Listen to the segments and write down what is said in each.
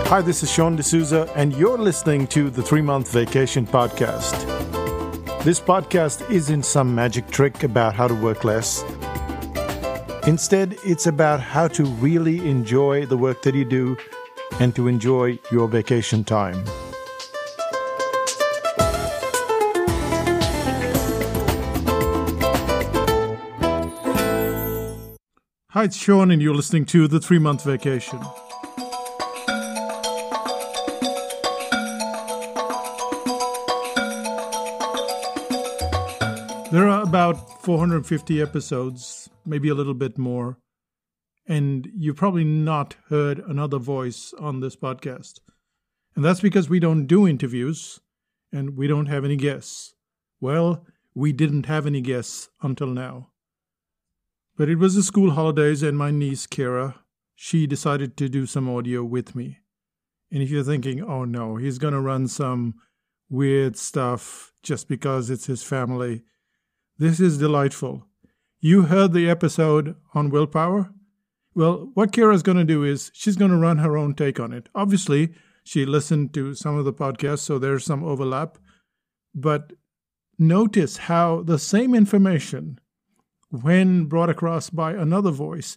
Hi, this is Sean D'Souza, and you're listening to the 3-Month Vacation Podcast. This podcast isn't some magic trick about how to work less. Instead, it's about how to really enjoy the work that you do and to enjoy your vacation time. Hi, it's Sean, and you're listening to the 3-Month Vacation. There are about 450 episodes, maybe a little bit more, and you've probably not heard another voice on this podcast. And that's because we don't do interviews, and we don't have any guests. Well, we didn't have any guests until now. But it was the school holidays, and my niece, Keira, she decided to do some audio with me. And if you're thinking, oh no, he's going to run some weird stuff just because it's his family, this is delightful. You heard the episode on Willpower? Well, what Keira's going to do is she's going to run her own take on it. Obviously, she listened to some of the podcasts, so there's some overlap. But notice how the same information, when brought across by another voice,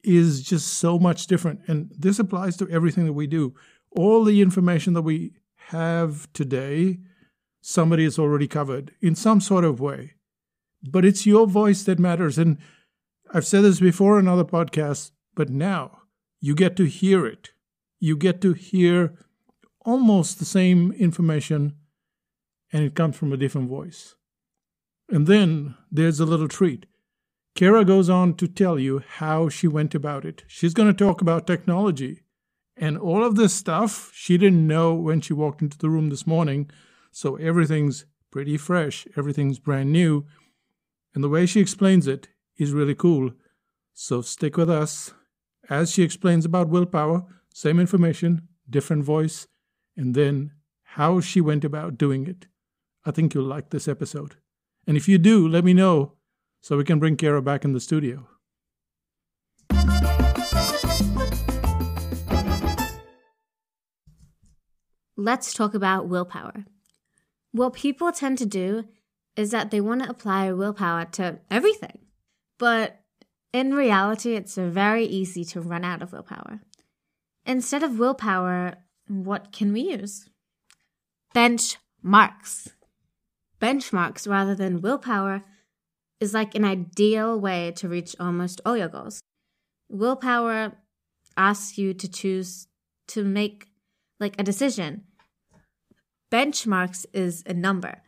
is just so much different. And this applies to everything that we do. All the information that we have today, somebody has already covered in some sort of way. But it's your voice that matters. And I've said this before in other podcasts, but now you get to hear it. You get to hear almost the same information, and it comes from a different voice. And then there's a little treat. Keira goes on to tell you how she went about it. She's going to talk about technology. And all of this stuff she didn't know when she walked into the room this morning. So everything's pretty fresh. Everything's brand new. And the way she explains it is really cool. So stick with us as she explains about willpower, same information, different voice, and then how she went about doing it. I think you'll like this episode. And if you do, let me know so we can bring Keira back in the studio. Let's talk about willpower. What people tend to do is that they want to apply willpower to everything. But in reality, it's very easy to run out of willpower. Instead of willpower, what can we use? Benchmarks. Benchmarks, rather than willpower, is like an ideal way to reach almost all your goals. Willpower asks you to choose to make like a decision. Benchmarks is a number.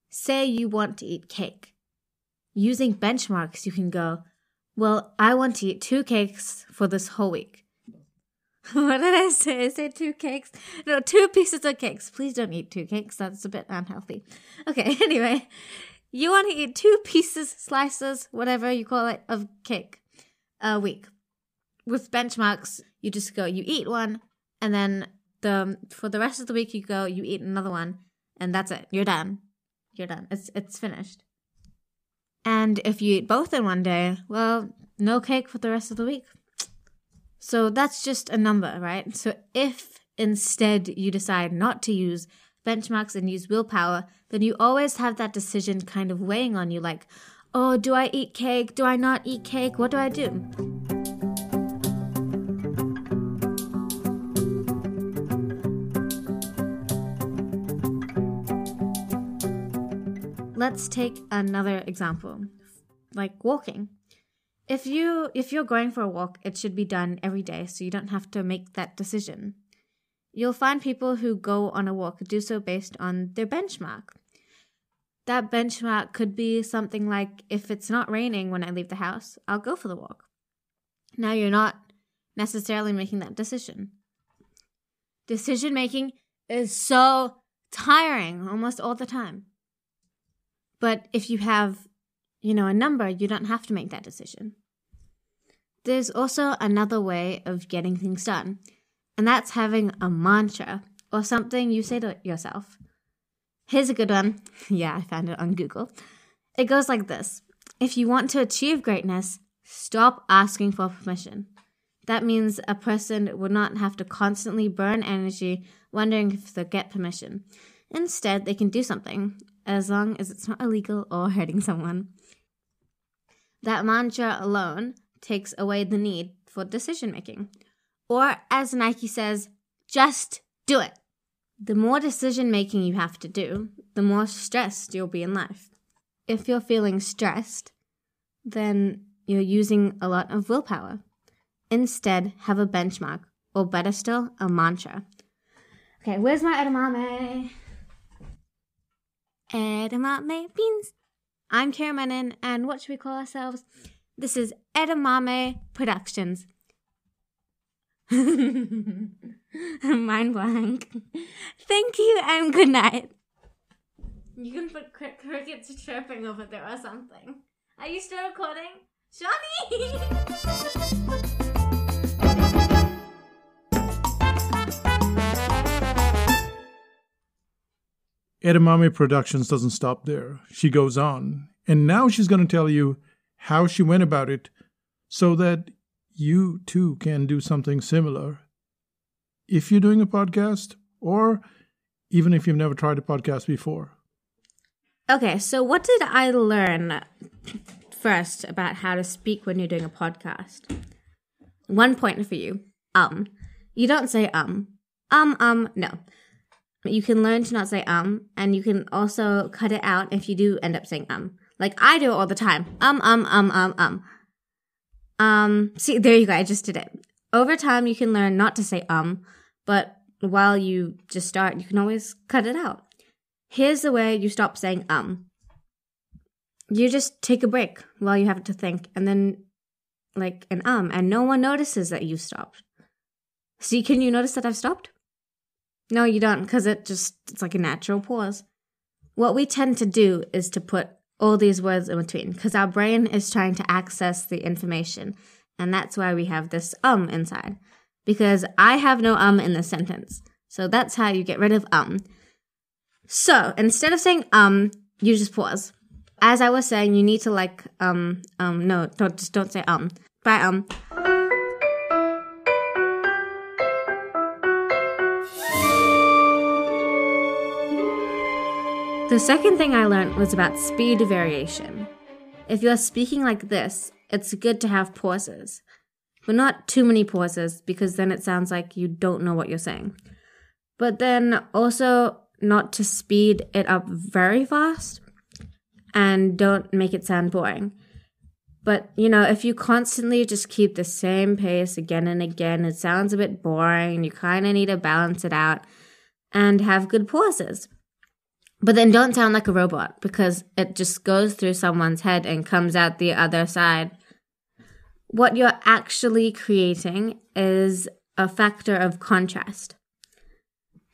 Say you want to eat cake. Using benchmarks, you can go, well, I want to eat 2 cakes for this whole week. What did I say? I said 2 cakes? No, 2 pieces of cakes. Please don't eat 2 cakes. That's a bit unhealthy. Okay, anyway. You want to eat 2 pieces, slices, whatever you call it, of cake a week. With benchmarks, you just go, you eat one, and then for the rest of the week, you go, you eat another one, and that's it. You're done. You're done. It's finished. And if you eat both in one day, well, no cake for the rest of the week. So that's just a number, right? So if instead you decide not to use benchmarks and use willpower, then you always have that decision kind of weighing on you like, oh, do I eat cake? Do I not eat cake? What do I do? Let's take another example, like walking. If you're going for a walk, it should be done every day, so you don't have to make that decision. You'll find people who go on a walk do so based on their benchmark. That benchmark could be something like, if it's not raining when I leave the house, I'll go for the walk. Now you're not necessarily making that decision. Decision making is so tiring almost all the time. But if you have, a number, you don't have to make that decision. There's also another way of getting things done, and that's having a mantra or something you say to yourself. Here's a good one. Yeah, I found it on Google. It goes like this. If you want to achieve greatness, stop asking for permission. That means a person would not have to constantly burn energy wondering if they'll get permission. Instead, they can do something, as long as it's not illegal or hurting someone. That mantra alone takes away the need for decision-making. Or, as Nike says, just do it. The more decision-making you have to do, the more stressed you'll be in life. If you're feeling stressed, then you're using a lot of willpower. Instead, have a benchmark, or better still, a mantra. Okay, where's my edamame? Edamame beans. I'm Keira Menon, and what should we call ourselves? This is Edamame Productions. Mind blank. Thank you and good night. You can put crickets chirping over there or something. Are you still recording? Johnny! Edamame Productions doesn't stop there. She goes on. And now she's going to tell you how she went about it so that you too can do something similar. If you're doing a podcast, or even if you've never tried a podcast before. Okay, so what did I learn first about how to speak when you're doing a podcast? One point for you. You don't say no. You can learn to not say and you can also cut it out if you do end up saying Like I do it all the time. See, there you go, I just did it. Over time, you can learn not to say but while you just start, you can always cut it out. Here's the way you stop saying You just take a break while you have to think, and then like an and no one notices that you stopped. See, can you notice that I've stopped? No, you don't, because it's like a natural pause. What we tend to do is to put all these words in between, because our brain is trying to access the information, and that's why we have this inside. Because I have no in this sentence, so that's how you get rid of So, instead of saying you just pause. As I was saying, you need to don't say Bye, The second thing I learned was about speed variation. If you're speaking like this, it's good to have pauses. But not too many pauses, because then it sounds like you don't know what you're saying. But then also not to speed it up very fast, and don't make it sound boring. But, if you constantly just keep the same pace again and again, it sounds a bit boring. You kind of need to balance it out and have good pauses. But then don't sound like a robot, because it just goes through someone's head and comes out the other side. What you're actually creating is a factor of contrast.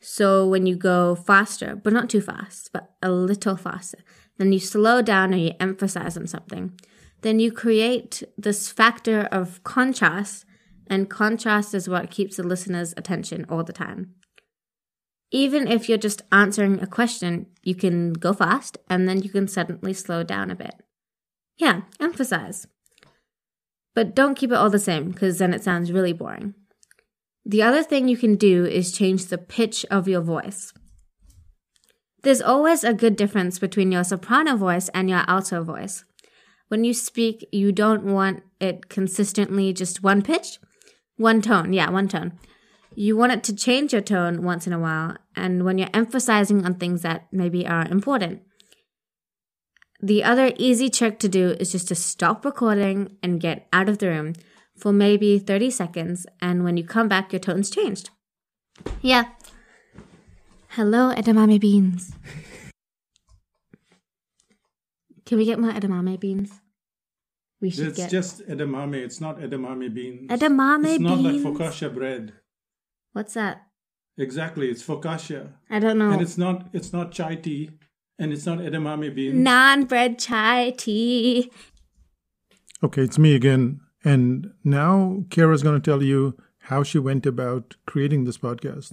So when you go faster, but not too fast, but a little faster, then you slow down or you emphasize on something, then you create this factor of contrast, and contrast is what keeps the listener's attention all the time. Even if you're just answering a question, you can go fast, and then you can suddenly slow down a bit. Yeah, emphasize. But don't keep it all the same, because then it sounds really boring. The other thing you can do is change the pitch of your voice. There's always a good difference between your soprano voice and your alto voice. When you speak, you don't want it consistently just one pitch. One tone. You want it to change your tone once in a while, and when you're emphasizing on things that maybe are important. The other easy trick to do is just to stop recording and get out of the room for maybe 30 seconds, and when you come back, your tone's changed. Yeah. Hello, edamame beans. Can we get more edamame beans? It's just edamame. It's not edamame beans. Edamame beans? It's not like focaccia bread. What's that? Exactly, it's focaccia. I don't know. And it's not chai tea, and it's not edamame beans. Non-bread chai tea. Okay, it's me again. And now Keira's going to tell you how she went about creating this podcast.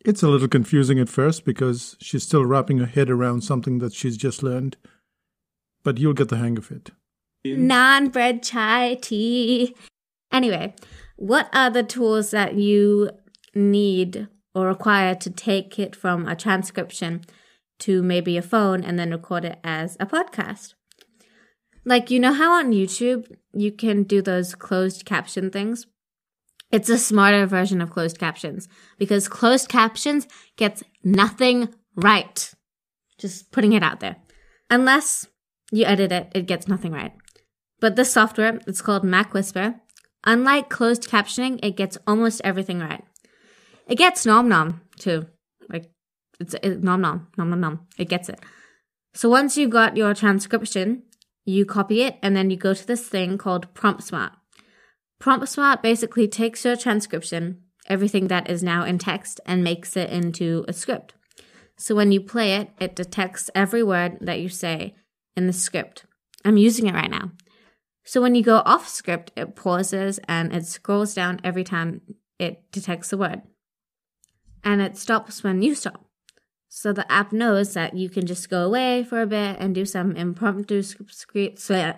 It's a little confusing at first because she's still wrapping her head around something that she's just learned. But you'll get the hang of it. Non-bread chai tea. Anyway, What are the tools that you need or require to take it from a transcription to maybe a phone and then record it as a podcast? Like, you know how on YouTube you can do those closed caption things? It's a smarter version of closed captions because closed captions gets nothing right. Just putting it out there. Unless you edit it, it gets nothing right. But this software, it's called Mac Whisper. Unlike closed captioning, it gets almost everything right. It gets nom nom too. Like, it's nom nom, nom nom nom. It gets it. So once you got your transcription, you copy it and then you go to this thing called Prompt Smart. Prompt Smart basically takes your transcription, everything that is now in text, and makes it into a script. So when you play it, it detects every word that you say in the script. I'm using it right now. So when you go off script, it pauses and it scrolls down every time it detects a word. And it stops when you stop. So the app knows that you can just go away for a bit and do some impromptu speech. What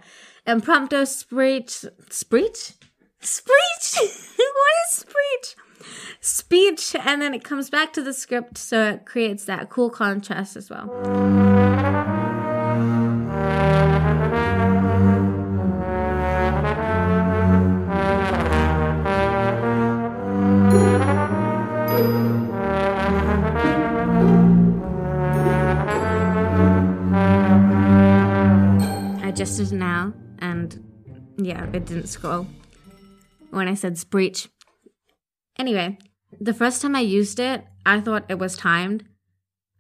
is speech? Speech, and then it comes back to the script, so it creates that cool contrast as well. I just did it now, and yeah, it didn't scroll when I said speech. Anyway, the first time I used it, I thought it was timed,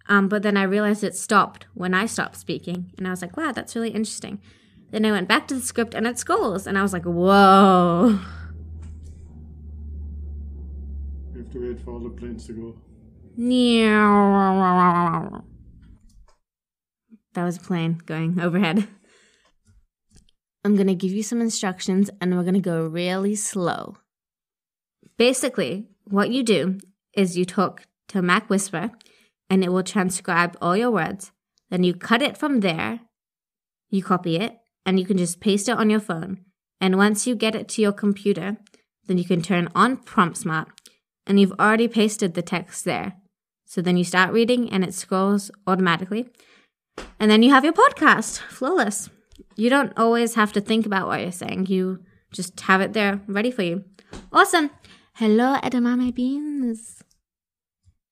but then I realized it stopped when I stopped speaking, and I was like, wow, that's really interesting. Then I went back to the script, and it scrolls, and I was like, whoa. We have to wait for all the planes to go. That was a plane going overhead. I'm going to give you some instructions, and we're going to go really slow. Basically, what you do is you talk to Mac Whisper, and it will transcribe all your words. Then you cut it from there, you copy it, and you can just paste it on your phone. And once you get it to your computer, then you can turn on Prompt Smart, and you've already pasted the text there. So then you start reading, and it scrolls automatically. And then you have your podcast, flawless. You don't always have to think about what you're saying. You just have it there ready for you. Awesome. Hello, edamame beans.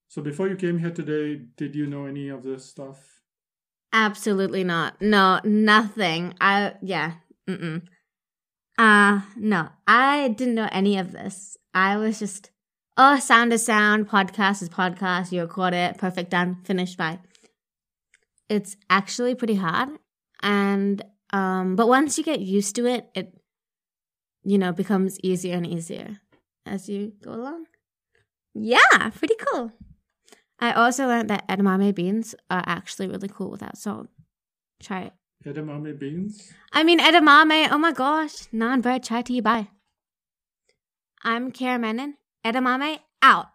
So before you came here today, did you know any of this stuff? Absolutely not. No, nothing. No, I didn't know any of this. I was just, sound is sound, podcast is podcast, you record it, perfect, done, finished, bye. It's actually pretty hard. And, but once you get used to it, it, becomes easier and easier as you go along. Yeah, pretty cool. I also learned that edamame beans are actually really cool without salt. Try it. Edamame beans? I mean edamame. Oh my gosh. Non-bread chai tea. Bye. I'm Keira Menon. Edamame out.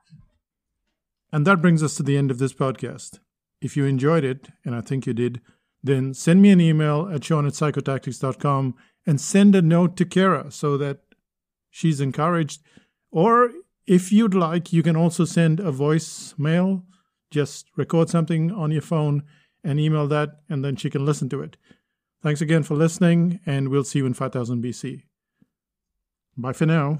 And that brings us to the end of this podcast. If you enjoyed it, and I think you did, then send me an email at sean@psychotactics.com and send a note to Keira so that she's encouraged. Or if you'd like, you can also send a voicemail. Just record something on your phone and email that, and then she can listen to it. Thanks again for listening, and we'll see you in 5000 BC. Bye for now.